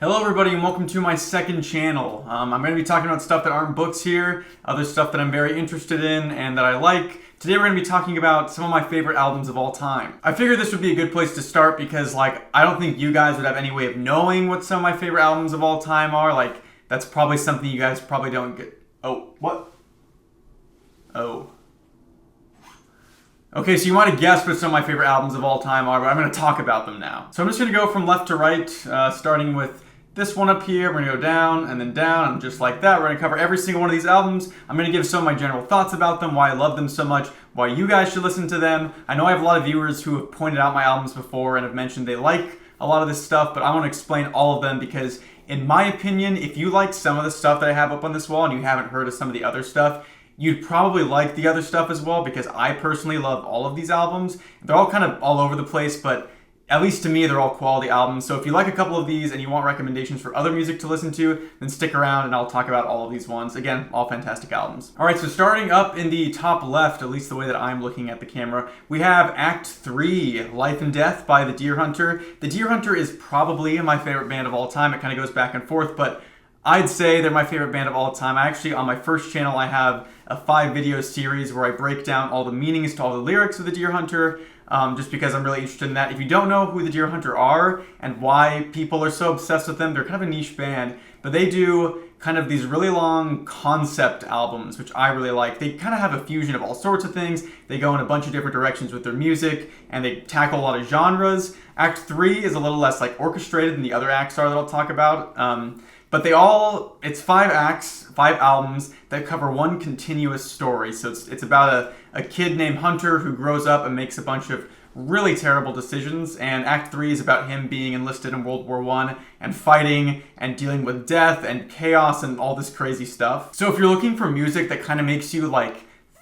Hello everybody and welcome to my second channel. I'm going to be talking about stuff that aren't books here, other stuff that I'm very interested in and that I like. Today we're going to be talking about some of my favorite albums of all time. I figured this would be a good place to start because I don't think you guys would have any way of knowing what some of my favorite albums of all time are. That's probably something you guys probably don't get. Oh, what? Oh. Okay, so you might have guessed what some of my favorite albums of all time are, but I'm going to talk about them now. So I'm just going to go from left to right, starting with this one up here. We're going to go down and then down, and just like that, we're going to cover every single one of these albums. I'm going to give some of my general thoughts about them, why I love them so much, why you guys should listen to them. I know I have a lot of viewers who have pointed out my albums before and have mentioned they like a lot of this stuff, but I want to explain all of them because, in my opinion, if you like some of the stuff that I have up on this wall and you haven't heard of some of the other stuff, you'd probably like the other stuff as well, because I personally love all of these albums. They're all kind of all over the place, but at least to me, they're all quality albums. So if you like a couple of these and you want recommendations for other music to listen to, then stick around and I'll talk about all of these ones. Again, all fantastic albums. All right, so starting up in the top left, at least the way that I'm looking at the camera, we have Act 3, Life and Death by The Deerhunter. The Deerhunter is probably my favorite band of all time. It kind of goes back and forth, but I'd say they're my favorite band of all time. On my first channel, I have a 5-video series where I break down all the meanings to all the lyrics of The Deerhunter, just because I'm really interested in that. If you don't know who The Deerhunter are and why people are so obsessed with them, they're kind of a niche band, but they do kind of these really long concept albums, which I really like. They kind of have a fusion of all sorts of things. They go in a bunch of different directions with their music, and they tackle a lot of genres. Act 3 is a little less orchestrated than the other acts are that I'll talk about. But it's 5 acts, 5 albums that cover one continuous story. So it's about a kid named Hunter who grows up and makes a bunch of really terrible decisions. And Act 3 is about him being enlisted in World War I and fighting and dealing with death and chaos and all this crazy stuff. So if you're looking for music that kind of makes you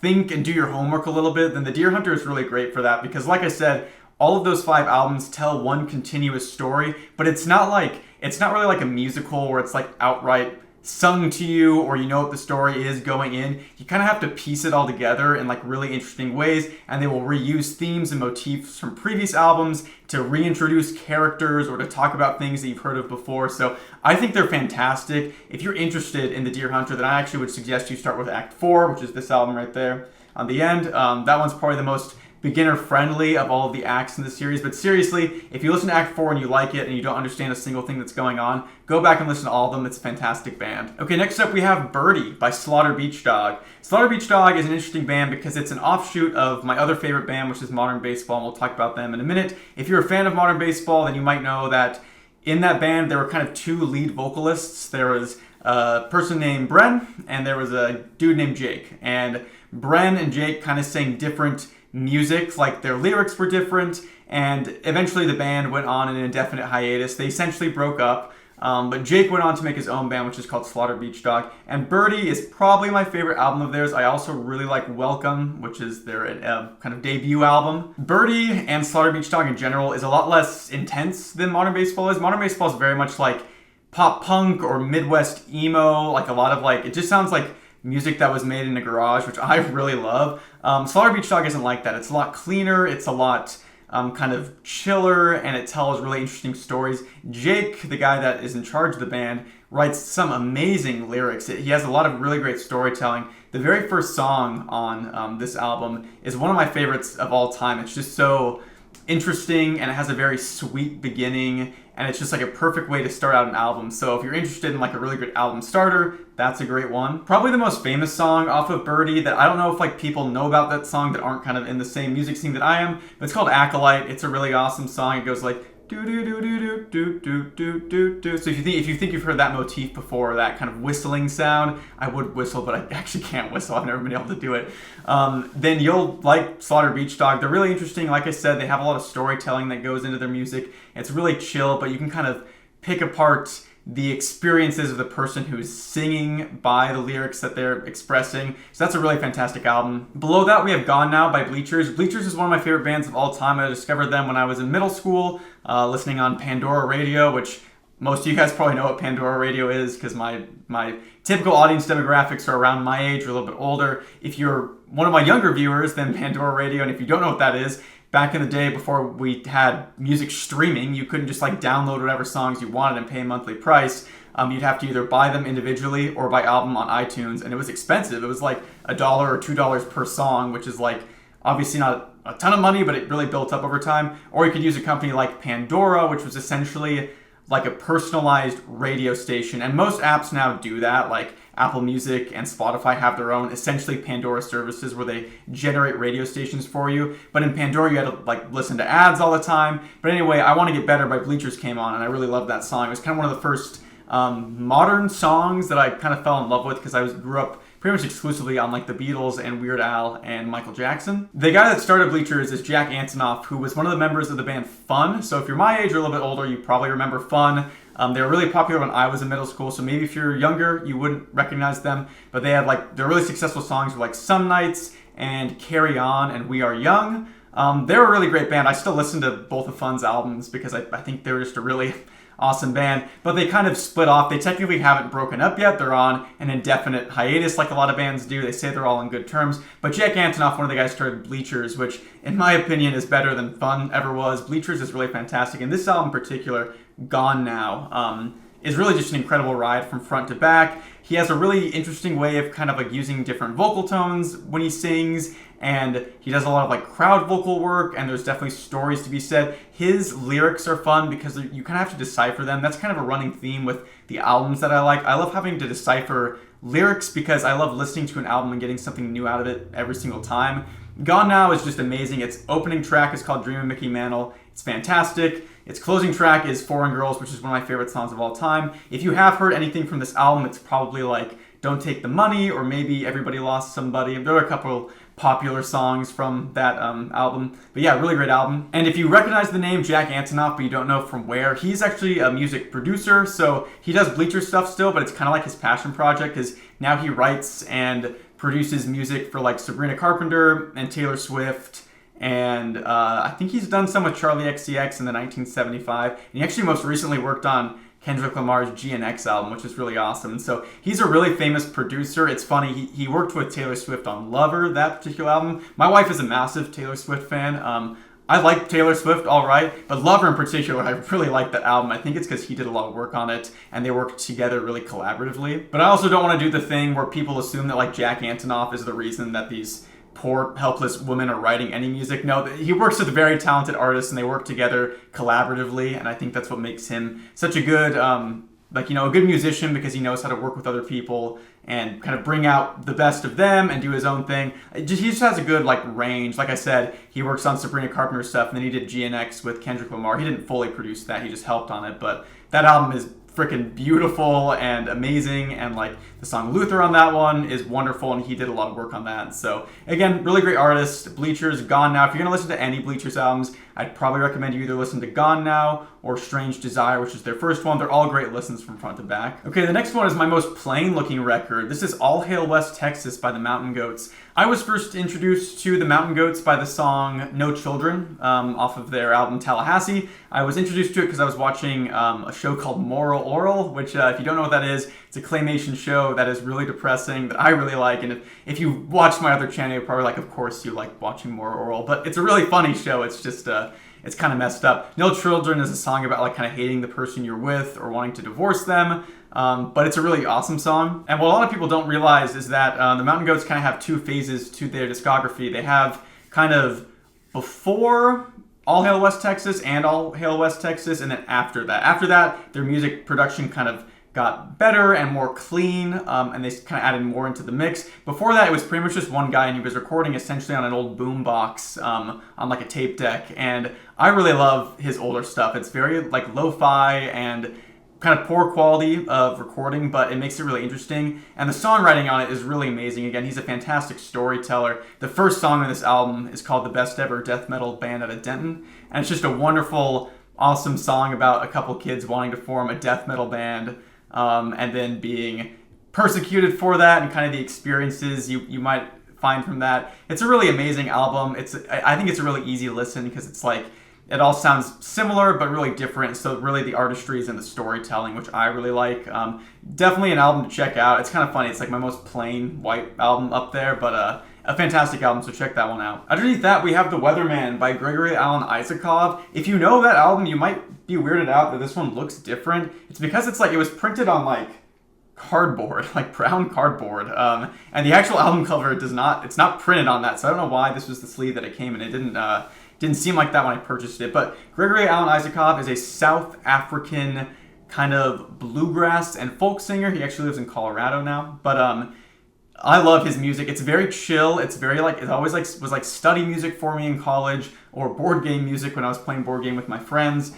think and do your homework a little bit, then The Deerhunter is really great for that. Because like I said, all of those 5 albums tell one continuous story, but it's not really like a musical where it's outright sung to you or you know what the story is going in. You kind of have to piece it all together in really interesting ways, and they will reuse themes and motifs from previous albums to reintroduce characters or to talk about things that you've heard of before. So I think they're fantastic. If you're interested in The Deerhunter, then I actually would suggest you start with Act 4, which is this album right there on the end. That one's probably the most beginner-friendly of all of the acts in the series, but seriously, if you listen to Act 4 and you like it and you don't understand a single thing that's going on, go back and listen to all of them. It's a fantastic band. Okay, next up we have Birdie by Slaughter Beach Dog. Slaughter Beach Dog is an interesting band because it's an offshoot of my other favorite band, which is Modern Baseball, and we'll talk about them in a minute. If you're a fan of Modern Baseball, then you might know that in that band there were kind of 2 lead vocalists. There was a person named Bren, and there was a dude named Jake. And Bren and Jake kind of sang different music, their lyrics were different, and eventually the band went on an indefinite hiatus. They essentially broke up, but Jake went on to make his own band, which is called Slaughter Beach Dog, and Birdie is probably my favorite album of theirs. I also really like Welcome, which is their kind of debut album. Birdie and Slaughter Beach Dog in general is a lot less intense than Modern Baseball is. Modern Baseball is very much like pop punk or Midwest emo, a lot of it just sounds like music that was made in a garage, which I really love. Slaughter Beach Dog isn't like that. It's a lot cleaner, it's a lot kind of chiller, and it tells really interesting stories. Jake, the guy that is in charge of the band, writes some amazing lyrics. He has a lot of really great storytelling. The very first song on this album is one of my favorites of all time. It's just so interesting, and it has a very sweet beginning, and it's just a perfect way to start out an album. So if you're interested in a really good album starter, that's a great one. Probably the most famous song off of Birdie that I don't know if people know about that song that aren't kind of in the same music scene that I am, but it's called Acolyte. It's a really awesome song. It goes do do do do do do do do do. So if you think you've heard that motif before, that kind of whistling sound, I would whistle, but I actually can't whistle. I've never been able to do it. Then you'll like Slaughter Beach Dog. They're really interesting. Like I said, they have a lot of storytelling that goes into their music. It's really chill, but you can kind of pick apart the experiences of the person who's singing by the lyrics that they're expressing. So that's a really fantastic album. Below that, we have Gone Now by Bleachers. Bleachers is one of my favorite bands of all time. I discovered them when I was in middle school, listening on Pandora Radio, which most of you guys probably know what Pandora Radio is because my typical audience demographics are around my age or a little bit older. If you're one of my younger viewers, then Pandora Radio, and if you don't know what that is, back in the day before we had music streaming, you couldn't just like download whatever songs you wanted and pay a monthly price. You'd have to either buy them individually or by album on iTunes, and it was expensive. It was like $1 or $2 per song, which is like obviously not a ton of money, but it really built up over time. Or you could use a company like Pandora, which was essentially like a personalized radio station. And most apps now do that, like Apple Music and Spotify have their own essentially Pandora services where they generate radio stations for you. But in Pandora, you had to like listen to ads all the time. But anyway, I Want to Get Better by Bleachers came on, and I really loved that song. It was kind of one of the first modern songs that I kind of fell in love with because I grew up pretty much exclusively on like the Beatles and Weird Al and Michael Jackson. The guy that started Bleachers is Jack Antonoff, who was one of the members of the band Fun. So if you're my age or a little bit older, you probably remember Fun. They were really popular when I was in middle school, so maybe if you're younger, you wouldn't recognize them. But they had like, their really successful songs were like Some Nights and Carry On and We Are Young. They were a really great band. I still listen to both of Fun's albums because I think they were just a really awesome band, but they kind of split off. They technically haven't broken up yet. They're on an indefinite hiatus like a lot of bands do. They say they're all in good terms, but Jack Antonoff, one of the guys, started Bleachers, which in my opinion is better than Fun ever was. Bleachers is really fantastic, and this album in particular, Gone Now, is really just an incredible ride from front to back. He has a really interesting way of kind of like using different vocal tones when he sings, and he does a lot of like crowd vocal work, and there's definitely stories to be said. His lyrics are fun because you kind of have to decipher them. That's kind of a running theme with the albums that I like. I love having to decipher lyrics because I love listening to an album and getting something new out of it every single time. Gone Now is just amazing. Its opening track is called Dream of Mickey Mantle. It's fantastic. Its closing track is Foreign Girls, which is one of my favorite songs of all time. If you have heard anything from this album, it's probably like Don't Take the Money or maybe Everybody Lost Somebody. There are a couple popular songs from that album. But yeah, really great album. And if you recognize the name Jack Antonoff but you don't know from where, he's actually a music producer. So he does Bleacher stuff still, but it's kind of like his passion project because now he writes and produces music for like Sabrina Carpenter and Taylor Swift. And I think he's done some with Charlie XCX in the 1975. And he actually most recently worked on Kendrick Lamar's GNX album, which is really awesome. And so he's a really famous producer. It's funny, he worked with Taylor Swift on Lover, that particular album. My wife is a massive Taylor Swift fan. I like Taylor Swift all right, but Lover in particular, I really like that album. I think it's because he did a lot of work on it, and they worked together really collaboratively. But I also don't want to do the thing where people assume that like Jack Antonoff is the reason that these poor, helpless women are writing any music. No, he works with very talented artists, and they work together collaboratively, and I think that's what makes him such a good, a good musician because he knows how to work with other people and kind of bring out the best of them and do his own thing. He just has a good like range. Like I said, he works on Sabrina Carpenter stuff, and then he did GNX with Kendrick Lamar. He didn't fully produce that, he just helped on it, but that album is freaking beautiful and amazing, and like the song Luther on that one is wonderful, and he did a lot of work on that. So again, really great artist. Bleachers, Gone Now. If you're gonna listen to any Bleachers albums, I'd probably recommend you either listen to Gone Now or Strange Desire, which is their first one. They're all great listens from front to back. Okay, the next one is my most plain looking record. This is All Hail West Texas by the Mountain Goats. I was first introduced to the Mountain Goats by the song No Children off of their album Tallahassee. I was introduced to it because I was watching a show called Moral Oral, which if you don't know what that is, it's a claymation show that is really depressing that I really like. And if you watch my other channel, you're probably like, of course you like watching Moral Oral. But it's a really funny show. It's just, it's kind of messed up. No Children is a song about like kind of hating the person you're with or wanting to divorce them. But it's a really awesome song. And what a lot of people don't realize is that the Mountain Goats kind of have two phases to their discography. They have kind of before All Hail West Texas and All Hail West Texas, and then after that. After that, their music production kind of got better and more clean, and they kind of added more into the mix. Before that, it was pretty much just one guy, and he was recording essentially on an old boom box on like a tape deck. And I really love his older stuff. It's very like lo-fi and kind of poor quality of recording, but it makes it really interesting. And the songwriting on it is really amazing. Again, he's a fantastic storyteller. The first song on this album is called The Best Ever Death Metal Band Out of Denton. And it's just a wonderful, awesome song about a couple kids wanting to form a death metal band and then being persecuted for that and kind of the experiences you might find from that. It's a really amazing album. I think it's a really easy listen because it's like, it all sounds similar, but really different. So really the artistry is in the storytelling, which I really like. Definitely an album to check out. It's kind of funny. It's like my most plain white album up there, but a fantastic album, so check that one out. Underneath that, we have The Weatherman by Gregory Alan Isakov. If you know that album, you might be weirded out that this one looks different. It's because it's like, it was printed on like cardboard, like brown cardboard, and the actual album cover it's not printed on that, so I don't know why this was the sleeve that it came in. It didn't seem like that when I purchased it. But Gregory Alan Isakov is a South African kind of bluegrass and folk singer. He actually lives in Colorado now, but I love his music. It's very chill. It's very like, it always like was like study music for me in college, or board game music when I was playing board game with my friends.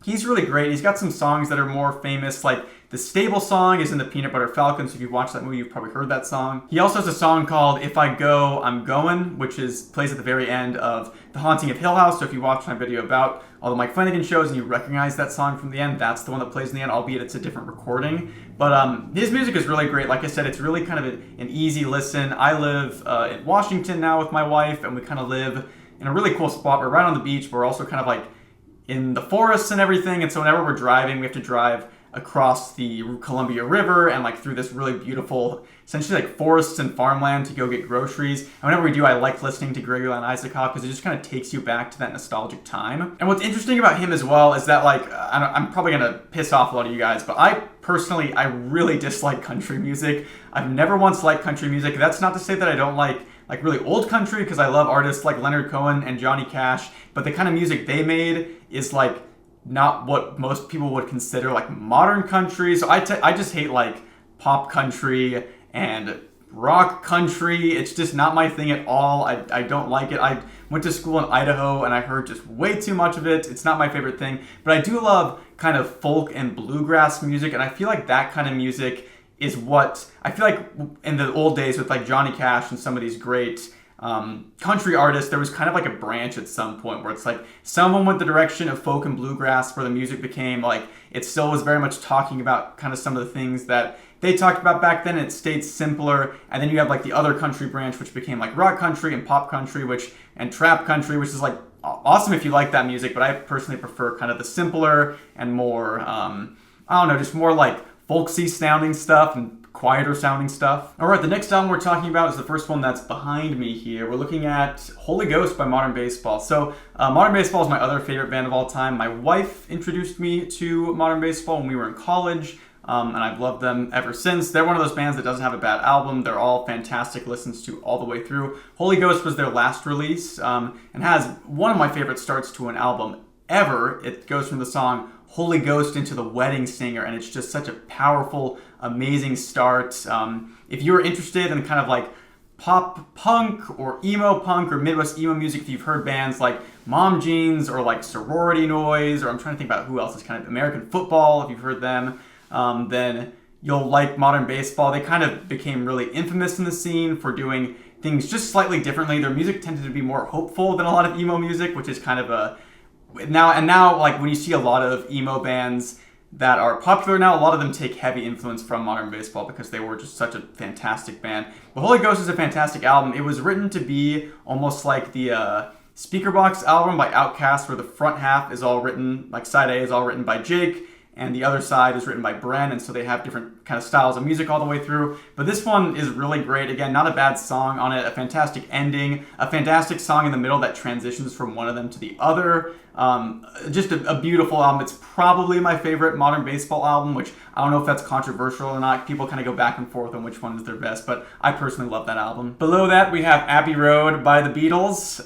He's really great. He's got some songs that are more famous, like the Stable song is in the Peanut Butter Falcon, so if you've watched that movie, you've probably heard that song. He also has a song called If I Go, I'm Going, which plays at the very end of The Haunting of Hill House, so if you watch my video about all the Mike Flanagan shows and you recognize that song from the end, that's the one that plays in the end, albeit it's a different recording. But his music is really great. Like I said, it's really kind of an easy listen. I live in Washington now with my wife, and we kind of live in a really cool spot. We're right on the beach, but we're also kind of like in the forests and everything, and so whenever we're driving, we have to drive across the Columbia River and like through this really beautiful, essentially like forests and farmland to go get groceries. And whenever we do, I like listening to Gregory Alan Isakov because it just kind of takes you back to that nostalgic time. And what's interesting about him as well is that like, I'm probably gonna piss off a lot of you guys, but I personally really dislike country music. I've never once liked country music. That's not to say that I don't like really old country, because I love artists like Leonard Cohen and Johnny Cash, but the kind of music they made is like not what most people would consider like modern country. So I just hate like pop country and rock country. It's just not my thing at all. I don't like it. I went to school in Idaho and I heard just way too much of it. It's not my favorite thing, but I do love kind of folk and bluegrass music, and I feel like that kind of music is what I feel like in the old days with like Johnny Cash and some of these great country artists, there was kind of like a branch at some point where it's like someone went the direction of folk and bluegrass, where the music became like, it still was very much talking about kind of some of the things that they talked about back then. It stayed simpler, and then you have like the other country branch, which became like rock country and pop country, and trap country, which is like awesome if you like that music, but I personally prefer kind of the simpler and more I don't know, just more like folksy sounding stuff and quieter sounding stuff. All right, the next album we're talking about is the first one that's behind me here. We're looking at Holy Ghost by Modern Baseball. So Modern Baseball is my other favorite band of all time. My wife introduced me to Modern Baseball when we were in college, and I've loved them ever since. They're one of those bands that doesn't have a bad album. They're all fantastic listens to all the way through. Holy Ghost was their last release, and has one of my favorite starts to an album ever. It goes from the song Holy Ghost into The Wedding Singer, and it's just such a powerful, amazing start. If you're interested in kind of like pop punk or emo punk or Midwest emo music, if you've heard bands like Mom Jeans or like Sorority Noise, or I'm trying to think about who else is kind of American Football, if you've heard them, then you'll like Modern Baseball. They kind of became really infamous in the scene for doing things just slightly differently. Their music tended to be more hopeful than a lot of emo music, which is kind of a now like when you see a lot of emo bands that are popular now, a lot of them take heavy influence from Modern Baseball because they were just such a fantastic band. But Holy Ghost is a fantastic album. It was written to be almost like the Speakerboxxx album by Outkast, where the front half is all written, like side A is all written by Jake, and the other side is written by Bren, and so they have different kind of styles of music all the way through. But this one is really great. Again, not a bad song on it, a fantastic ending, a fantastic song in the middle that transitions from one of them to the other. Just a beautiful album. It's probably my favorite Modern Baseball album, which I don't know if that's controversial or not. People kind of go back and forth on which one is their best, but I personally love that album. Below that, we have Abbey Road by the Beatles.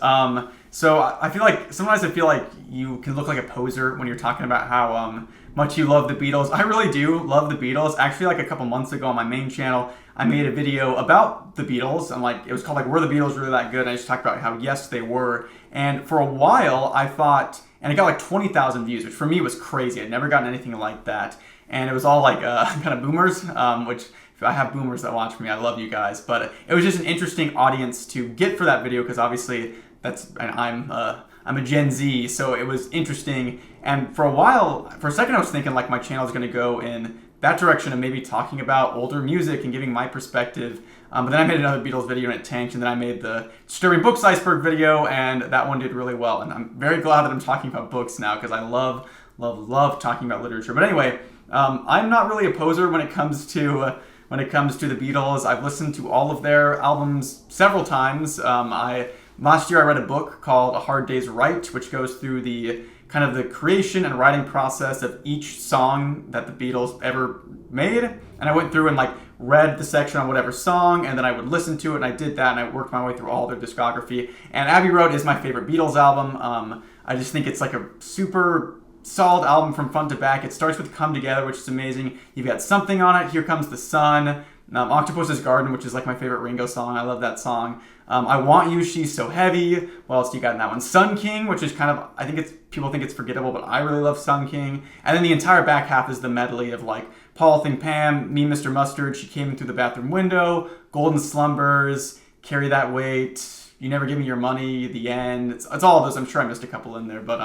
So I feel like, sometimes I feel like you can look like a poser when you're talking about how much you love the Beatles. I really do love the Beatles. Actually, like a couple months ago on my main channel, I made a video about the Beatles, and like it was called like, Were the Beatles Really That Good? And I just talked about how yes, they were. And for a while, I thought, and it got like 20,000 views, which for me was crazy. I'd never gotten anything like that. And it was all like kind of boomers, which if I have boomers that watch me, I love you guys. But it was just an interesting audience to get for that video, because obviously I'm a Gen Z, so it was interesting. And for a second I was thinking like my channel is going to go in that direction of maybe talking about older music and giving my perspective. But then I made another Beatles video and it tanked, and then I made the Disturbing Books Iceberg video, and that one did really well. And I'm very glad that I'm talking about books now, because I love talking about literature. But anyway, I'm not really a poser when it comes to when it comes to the Beatles. I've listened to all of their albums several times. Last year I read a book called A Hard Day's Write, which goes through the kind of the creation and writing process of each song that the Beatles ever made. And I went through and like read the section on whatever song, and then I would listen to it, and I did that, and I worked my way through all their discography. And Abbey Road is my favorite Beatles album. I just think it's like a super solid album from front to back. It starts with Come Together, which is amazing. You've got Something on it, Here Comes the Sun, Octopus's Garden, which is like my favorite Ringo song. I love that song. I Want You, She's So Heavy. What else do you got in that one? Sun King, which is kind of, I think people think it's forgettable, but I really love Sun King. And then the entire back half is the medley of like Paul Thing Pam, Me, Mr. Mustard, She Came In Through the Bathroom Window, Golden Slumbers, Carry That Weight, You Never Give Me Your Money, The End. It's all of those. I'm sure I missed a couple in there, but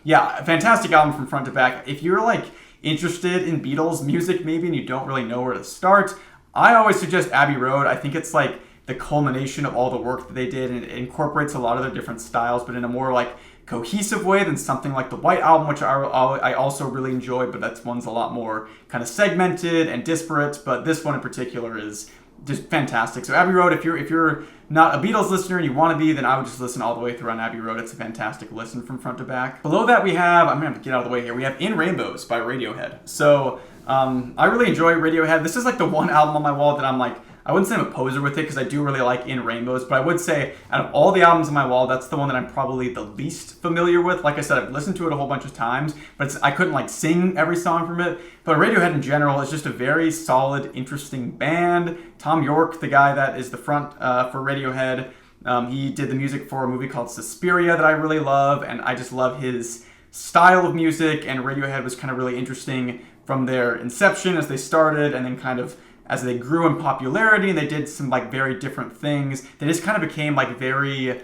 yeah, a fantastic album from front to back. If you're like interested in Beatles music maybe and you don't really know where to start, I always suggest Abbey Road. I think it's like the culmination of all the work that they did, and it incorporates a lot of their different styles, but in a more like cohesive way than something like the White Album, which I also really enjoy, but that one's a lot more kind of segmented and disparate. But this one in particular is just fantastic. So Abbey Road, if you're not a Beatles listener and you want to be, then I would just listen all the way through on Abbey Road. It's a fantastic listen from front to back. Below that we have, I'm going to get out of the way here, we have In Rainbows by Radiohead. So I really enjoy Radiohead. This is like the one album on my wall that I'm like, I wouldn't say I'm a poser with it because I do really like In Rainbows, but I would say out of all the albums on my wall, that's the one that I'm probably the least familiar with. Like I said, I've listened to it a whole bunch of times, but I couldn't like sing every song from it. But Radiohead in general is just a very solid, interesting band. Tom York, the guy that is the front for Radiohead, he did the music for a movie called Suspiria that I really love, and I just love his style of music, and Radiohead was kind of really interesting from their inception as they started, and then kind of as they grew in popularity and they did some like very different things. They just kind of became like very,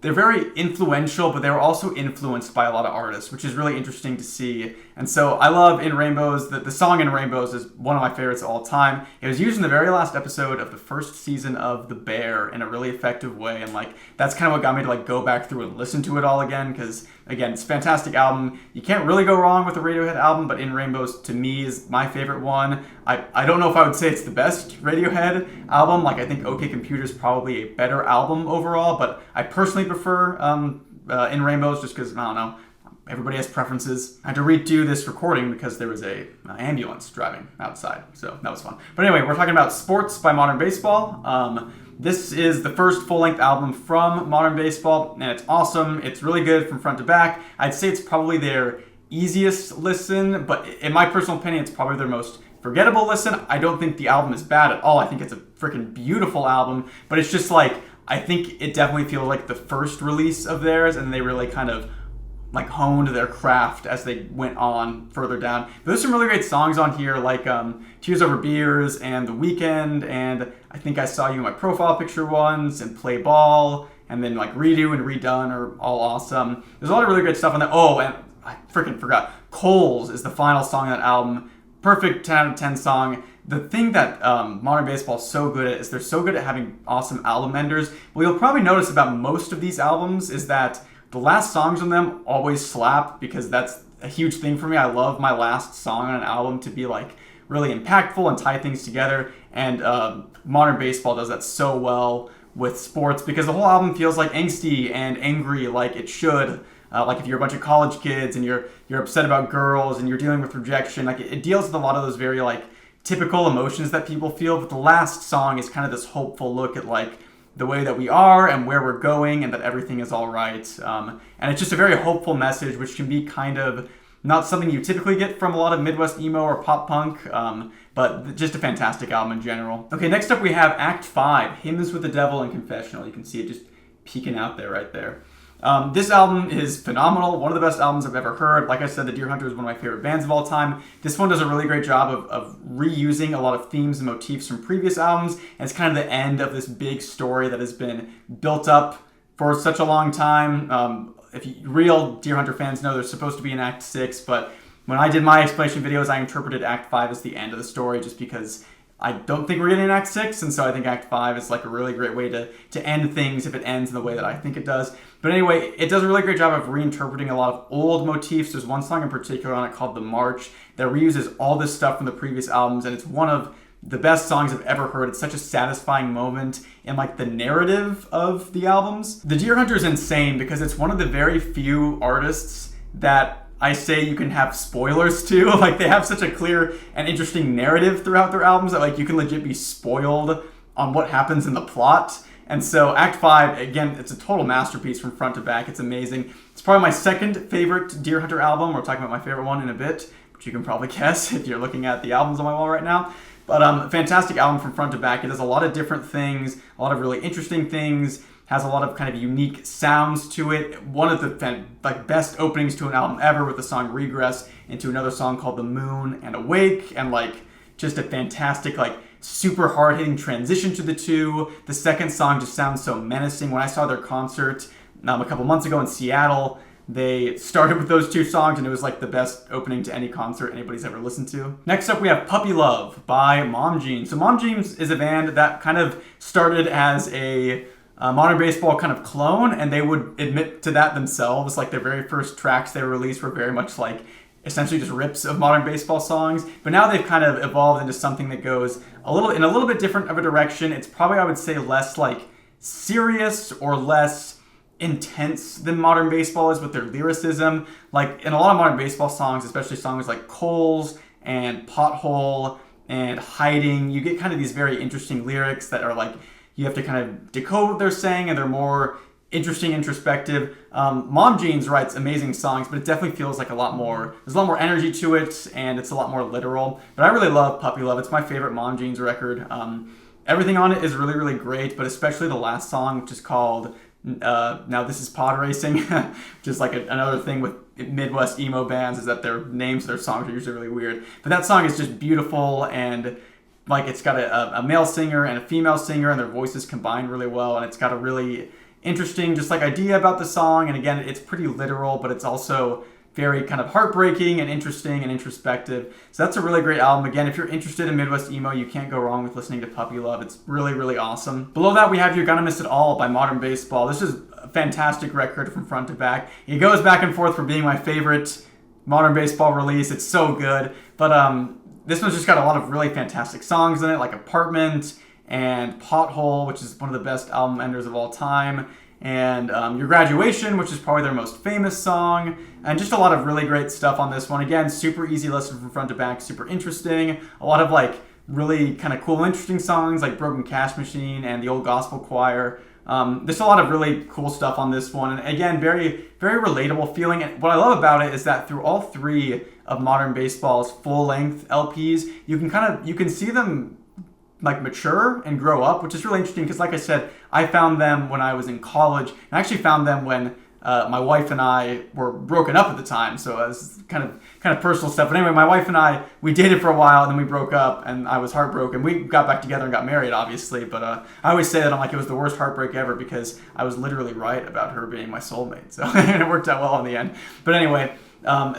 they're very influential, but they were also influenced by a lot of artists, which is really interesting to see. And so I love In Rainbows. The song In Rainbows is one of my favorites of all time. It was used in the very last episode of the first season of The Bear in a really effective way. And like, that's kind of what got me to like go back through and listen to it all again. Because again, it's a fantastic album. You can't really go wrong with a Radiohead album, but In Rainbows to me is my favorite one. I don't know if I would say it's the best Radiohead album. Like, I think OK Computer is probably a better album overall, but I personally prefer In Rainbows just because, I don't know, everybody has preferences. I had to redo this recording because there was a ambulance driving outside, so that was fun. But anyway, we're talking about Sports by Modern Baseball. This is the first full-length album from Modern Baseball, and it's awesome. It's really good from front to back. I'd say it's probably their easiest listen, but in my personal opinion, it's probably their most forgettable listen. I don't think the album is bad at all. I think it's a freaking beautiful album, but it's just like, I think it definitely feels like the first release of theirs, and they really kind of like honed their craft as they went on further down. But there's some really great songs on here, like Tears Over Beers and The Weekend, and I Think I Saw You in My Profile Picture once, and Play Ball, and then like Redo and Redone are all awesome. There's a lot of really great stuff on that. Oh, and I freaking forgot. Coals is the final song on that album. Perfect 10 out of 10 song. The thing that Modern Baseball is so good at is they're so good at having awesome album enders. What you'll probably notice about most of these albums is that the last songs on them always slap, because that's a huge thing for me. I love my last song on an album to be like really impactful and tie things together. And Modern Baseball does that so well with Sports, because the whole album feels like angsty and angry like it should. Like if you're a bunch of college kids and you're upset about girls and you're dealing with rejection, like it deals with a lot of those very like typical emotions that people feel. But the last song is kind of this hopeful look at like the way that we are and where we're going, and that everything is all right. And it's just a very hopeful message, which can be kind of not something you typically get from a lot of Midwest emo or pop punk, but just a fantastic album in general. Okay, next up we have Act 5, Hymns with the Devil and Confessional. You can see it just peeking out there right there. This album is phenomenal, one of the best albums I've ever heard. Like I said, the Deer Hunter is one of my favorite bands of all time. This one does a really great job of reusing a lot of themes and motifs from previous albums, and it's kind of the end of this big story that has been built up for such a long time. Real Deer Hunter fans know there's supposed to be an Act 6, but when I did my explanation videos, I interpreted Act 5 as the end of the story, just because I don't think we're getting an Act 6, and so I think Act 5 is like a really great way to end things if it ends in the way that I think it does. But anyway, it does a really great job of reinterpreting a lot of old motifs. There's one song in particular on it called The March that reuses all this stuff from the previous albums, and it's one of the best songs I've ever heard. It's such a satisfying moment in like the narrative of the albums. The Deer Hunter is insane because it's one of the very few artists that I say you can have spoilers to. Like, they have such a clear and interesting narrative throughout their albums that like you can legit be spoiled on what happens in the plot. And so Act 5, again, it's a total masterpiece from front to back. It's amazing. It's probably my second favorite Deer Hunter album. We're talking about my favorite one in a bit, which you can probably guess if you're looking at the albums on my wall right now. But fantastic album from front to back. It does a lot of different things, a lot of really interesting things, has a lot of kind of unique sounds to it. One of the best openings to an album ever with the song Regress into another song called The Moon and Awake, and like just a fantastic like super hard-hitting transition to the two. The second song just sounds so menacing. When I saw their concert a couple months ago in Seattle, they started with those two songs, and it was like the best opening to any concert anybody's ever listened to. Next up, we have Puppy Love by Mom Jeans. So Mom Jeans is a band that kind of started as a Modern Baseball kind of clone, and they would admit to that themselves. Like, their very first tracks they released were very much like essentially just rips of Modern Baseball songs. But now they've kind of evolved into something that goes a little bit different of a direction. It's probably, I would say, less like serious or less intense than Modern Baseball is with their lyricism. Like, in a lot of Modern Baseball songs, especially songs like Coals and Pothole and Hiding, you get kind of these very interesting lyrics that are like, you have to kind of decode what they're saying, and they're more interesting, introspective. Mom Jeans writes amazing songs, but it definitely feels like there's a lot more energy to it, and it's a lot more literal. But I really love Puppy Love. It's my favorite Mom Jeans record. Everything on it is really, really great, but especially the last song, which is called Now This Is Pod Racing, which is like another thing with Midwest emo bands, is that their names of their songs are usually really weird. But that song is just beautiful, and like, it's got a male singer and a female singer, and their voices combine really well, and it's got a really interesting just like idea about the song. And again, it's pretty literal, but it's also very kind of heartbreaking and interesting and introspective. So that's a really great album. Again, if you're interested in Midwest emo, you can't go wrong with listening to Puppy Love. It's really, really awesome. Below that, we have You're Gonna Miss It All by Modern Baseball. This is a fantastic record from front to back. It goes back and forth from being my favorite Modern Baseball release. It's so good. But this one's just got a lot of really fantastic songs in it, like Apartment and Pothole, which is one of the best album enders of all time, and Your Graduation, which is probably their most famous song, and just a lot of really great stuff on this one. Again, super easy listen from front to back, super interesting. A lot of like really kind of cool, interesting songs like Broken Cash Machine and The Old Gospel Choir. There's a lot of really cool stuff on this one, and again, very, very relatable feeling. And what I love about it is that through all three of Modern Baseball's full-length LPs, you can see them like mature and grow up, which is really interesting because, like I said, I found them when I was in college, and I actually found them when my wife and I were broken up at the time, so it was kind of personal stuff. But anyway, my wife and I, we dated for a while, and then we broke up, and I was heartbroken. We got back together and got married, obviously, but I always say that I'm like, it was the worst heartbreak ever because I was literally right about her being my soulmate, so and it worked out well in the end. But anyway,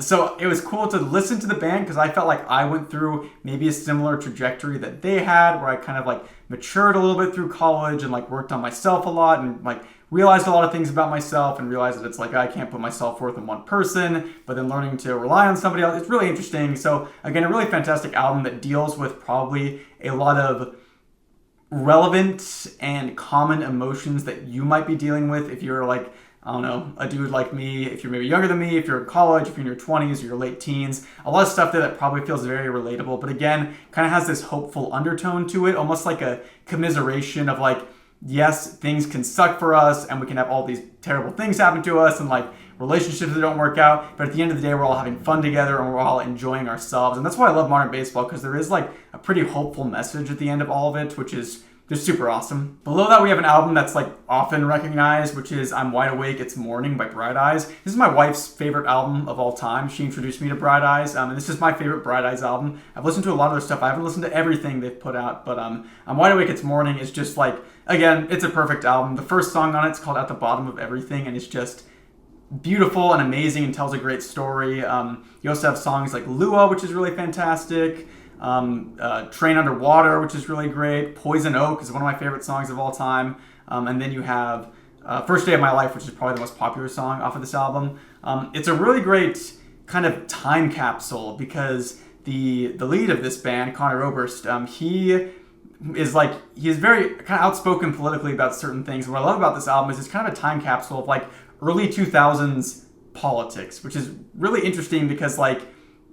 so it was cool to listen to the band because I felt like I went through maybe a similar trajectory that they had, where I kind of like matured a little bit through college and like worked on myself a lot and like realized a lot of things about myself and realized that it's like I can't put my self-worth in one person, but then learning to rely on somebody else. It's really interesting. So again, a really fantastic album that deals with probably a lot of relevant and common emotions that you might be dealing with if you're like, I don't know, a dude like me, if you're maybe younger than me, if you're in college, if you're in your 20s or your late teens. A lot of stuff there that probably feels very relatable, but again, kind of has this hopeful undertone to it, almost like a commiseration of like, yes, things can suck for us and we can have all these terrible things happen to us and like relationships that don't work out, but at the end of the day, we're all having fun together and we're all enjoying ourselves. And that's why I love Modern Baseball, because there is like a pretty hopeful message at the end of all of it, which is just super awesome. Below that, we have an album that's like often recognized, which is I'm Wide Awake, It's Morning by Bright Eyes. This is my wife's favorite album of all time. She introduced me to Bright Eyes, and this is my favorite Bright Eyes album. I've listened to a lot of their stuff. I haven't listened to everything they've put out, but I'm Wide Awake, It's Morning is just like, again, it's a perfect album. The first song on it's called At the Bottom of Everything, and it's just beautiful and amazing and tells a great story. You also have songs like Lua, which is really fantastic. Train Underwater, which is really great. Poison Oak is one of my favorite songs of all time. And then you have First Day of My Life, which is probably the most popular song off of this album. It's a really great kind of time capsule because the lead of this band, Conor Oberst, he is very kind of outspoken politically about certain things. And what I love about this album is it's kind of a time capsule of like early 2000s politics, which is really interesting because like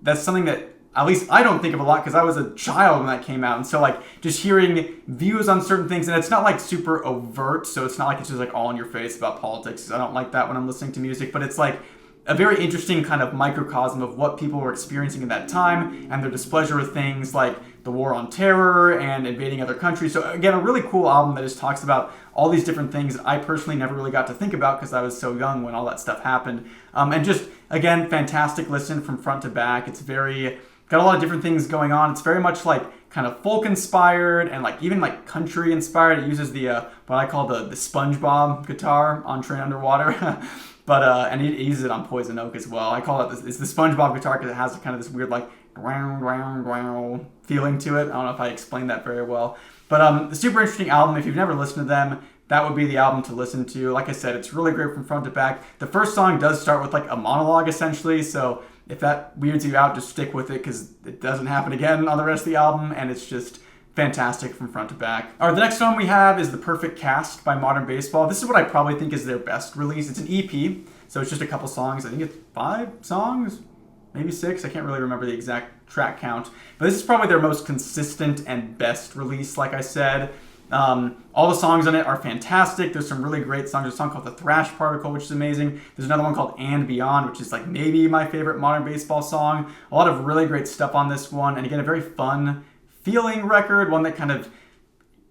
that's something that at least I don't think of a lot because I was a child when that came out. And so like just hearing views on certain things, and it's not like super overt, so it's not like it's just like all in your face about politics. I don't like that when I'm listening to music, but it's like a very interesting kind of microcosm of what people were experiencing at that time and their displeasure with things like the war on terror and invading other countries. So again, a really cool album that just talks about all these different things that I personally never really got to think about because I was so young when all that stuff happened. And just, again, fantastic listen from front to back. It's got a lot of different things going on. It's very much like kind of folk inspired and like even like country inspired. It uses the what I call the SpongeBob guitar on Train Underwater. But and he uses it on Poison Oak as well. I call it it's the SpongeBob guitar because it has kind of this weird like feeling to it. I don't know if I explained that very well. But a super interesting album. If you've never listened to them, that would be the album to listen to. Like I said, it's really great from front to back. The first song does start with like a monologue essentially, so if that weirds you out, just stick with it because it doesn't happen again on the rest of the album, and it's just fantastic from front to back. All right, the next song we have is The Perfect Cast by Modern Baseball. This is what I probably think is their best release. It's an EP, so it's just a couple songs. I think it's 5 songs, maybe 6. I can't really remember the exact track count. But this is probably their most consistent and best release, like I said. All the songs on it are fantastic. There's some really great songs. There's a song called The Thrash Particle, which is amazing. There's another one called And Beyond, which is like maybe my favorite Modern Baseball song. A lot of really great stuff on this one. And again, a very fun feeling record, one that kind of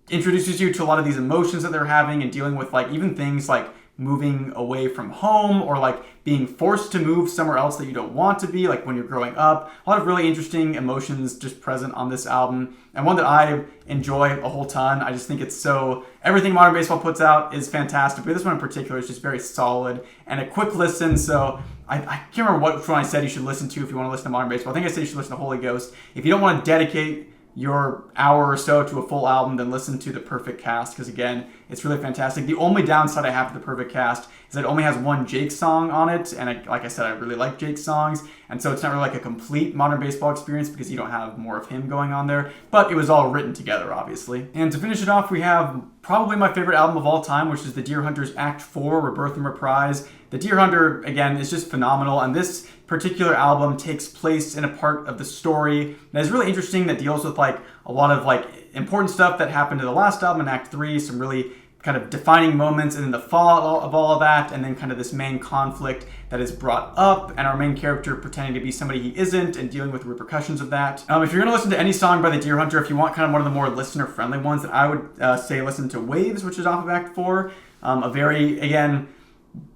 introduces you to a lot of these emotions that they're having and dealing with like even things like moving away from home or like being forced to move somewhere else that you don't want to be, like when you're growing up. A lot of really interesting emotions just present on this album, and one that I enjoy a whole ton. I just think it's so, everything Modern Baseball puts out is fantastic, but this one in particular is just very solid and a quick listen. So I can't remember which one I said you should listen to if you want to listen to Modern Baseball. I think I said you should listen to Holy Ghost. If you don't want to dedicate your hour or so to a full album, then listen to The Perfect Cast, because again, it's really fantastic. The only downside I have to The Perfect Cast is that it only has one Jake song on it, and like I said, I really like Jake's songs, and so it's not really like a complete Modern Baseball experience because you don't have more of him going on there, but it was all written together, obviously. And to finish it off, we have probably my favorite album of all time, which is The Deer Hunters Act 4, Rebirth and Reprise. The Deer Hunter, again, is just phenomenal, and this particular album takes place in a part of the story that is really interesting, that deals with like a lot of like important stuff that happened to the last album in Act 3, some really kind of defining moments, and then the fallout of all of that, and then kind of this main conflict that is brought up, and our main character pretending to be somebody he isn't and dealing with the repercussions of that. If you're going to listen to any song by The Deer Hunter, if you want kind of one of the more listener-friendly ones, then I would say listen to Waves, which is off of Act 4. A very, again,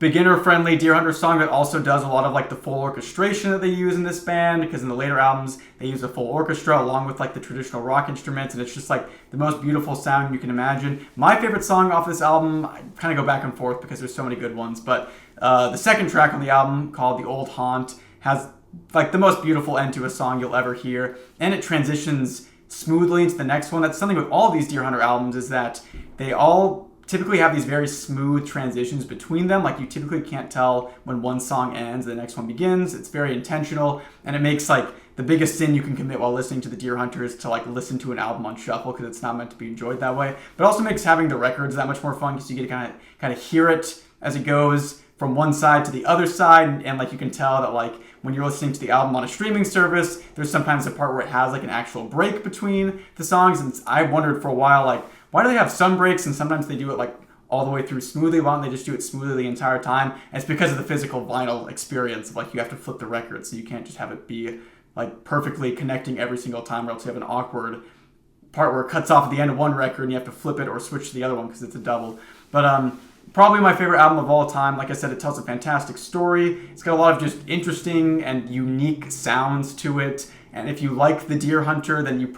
beginner-friendly Deer Hunter song that also does a lot of like the full orchestration that they use in this band, because in the later albums they use a full orchestra along with like the traditional rock instruments, and it's just like the most beautiful sound you can imagine. My favorite song off this album, I kind of go back and forth because there's so many good ones, but the second track on the album, called The Old Haunt, has like the most beautiful end to a song you'll ever hear, and it transitions smoothly into the next one. That's something with all these Deer Hunter albums, is that they all typically have these very smooth transitions between them. Like you typically can't tell when one song ends and the next one begins. It's very intentional, and it makes like the biggest sin you can commit while listening to the Deer Hunter is to like listen to an album on shuffle, because it's not meant to be enjoyed that way. But it also makes having the records that much more fun, because you get to kind of hear it as it goes from one side to the other side, and like you can tell that like when you're listening to the album on a streaming service, there's sometimes a part where it has like an actual break between the songs, and I wondered for a while like, why do they have some breaks and sometimes they do it like all the way through smoothly? Why don't they just do it smoothly the entire time? And it's because of the physical vinyl experience of like you have to flip the record, so you can't just have it be like perfectly connecting every single time, or else you have an awkward part where it cuts off at the end of one record and you have to flip it or switch to the other one because it's a double. But probably my favorite album of all time. Like I said, it tells a fantastic story. It's got a lot of just interesting and unique sounds to it. And if you like The Deer Hunter, then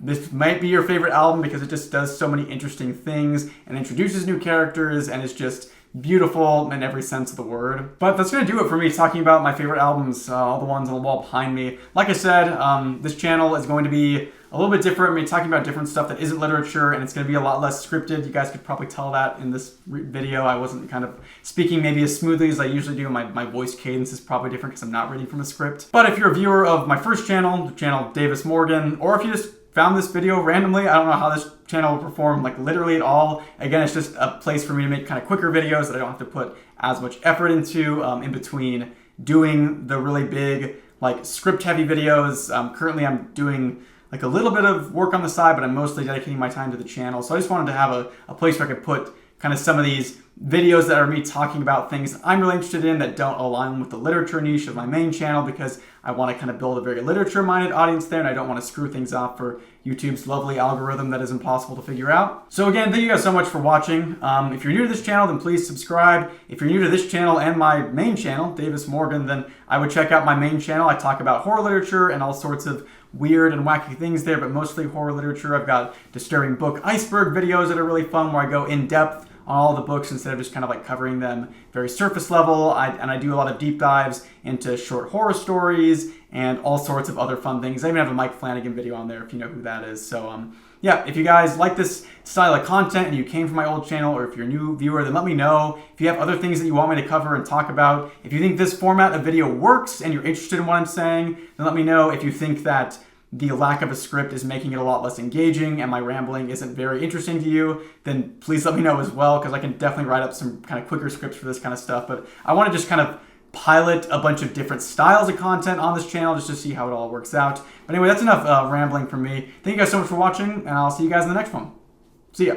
this might be your favorite album, because it just does so many interesting things and introduces new characters, and it's just beautiful in every sense of the word. But that's going to do it for me talking about my favorite albums, all the ones on the wall behind me. Like I said, this channel is going to be a little bit different. I'm going to be talking about different stuff that isn't literature, and it's going to be a lot less scripted. You guys could probably tell that in this video. I wasn't kind of speaking maybe as smoothly as I usually do. My voice cadence is probably different because I'm not reading from a script. But if you're a viewer of my first channel, the channel Davis Morgan, or if you just found this video randomly, I don't know how this channel will perform like literally at all. Again, it's just a place for me to make kind of quicker videos that I don't have to put as much effort into in between doing the really big like script heavy videos. Currently I'm doing like a little bit of work on the side, but I'm mostly dedicating my time to the channel. So I just wanted to have a place where I could put kind of some of these videos that are me talking about things I'm really interested in that don't align with the literature niche of my main channel, because I want to kind of build a very literature-minded audience there, and I don't want to screw things up for YouTube's lovely algorithm that is impossible to figure out. So again, thank you guys so much for watching. If you're new to this channel, then please subscribe. If you're new to this channel and my main channel, Davis Morgan, then I would check out my main channel. I talk about horror literature and all sorts of weird and wacky things there, but mostly horror literature. I've got disturbing book iceberg videos that are really fun, where I go in depth on all the books instead of just kind of like covering them very surface level. And I do a lot of deep dives into short horror stories and all sorts of other fun things. I even have a Mike Flanagan video on there if you know who that is. So yeah, if you guys like this style of content and you came from my old channel, or if you're a new viewer, then let me know. If you have other things that you want me to cover and talk about, if you think this format of video works and you're interested in what I'm saying, then let me know. If you think that the lack of a script is making it a lot less engaging and my rambling isn't very interesting to you, then please let me know as well, because I can definitely write up some kind of quicker scripts for this kind of stuff. But I want to just kind of pilot a bunch of different styles of content on this channel just to see how it all works out. But anyway, that's enough rambling from me. Thank you guys so much for watching, and I'll see you guys in the next one. See ya.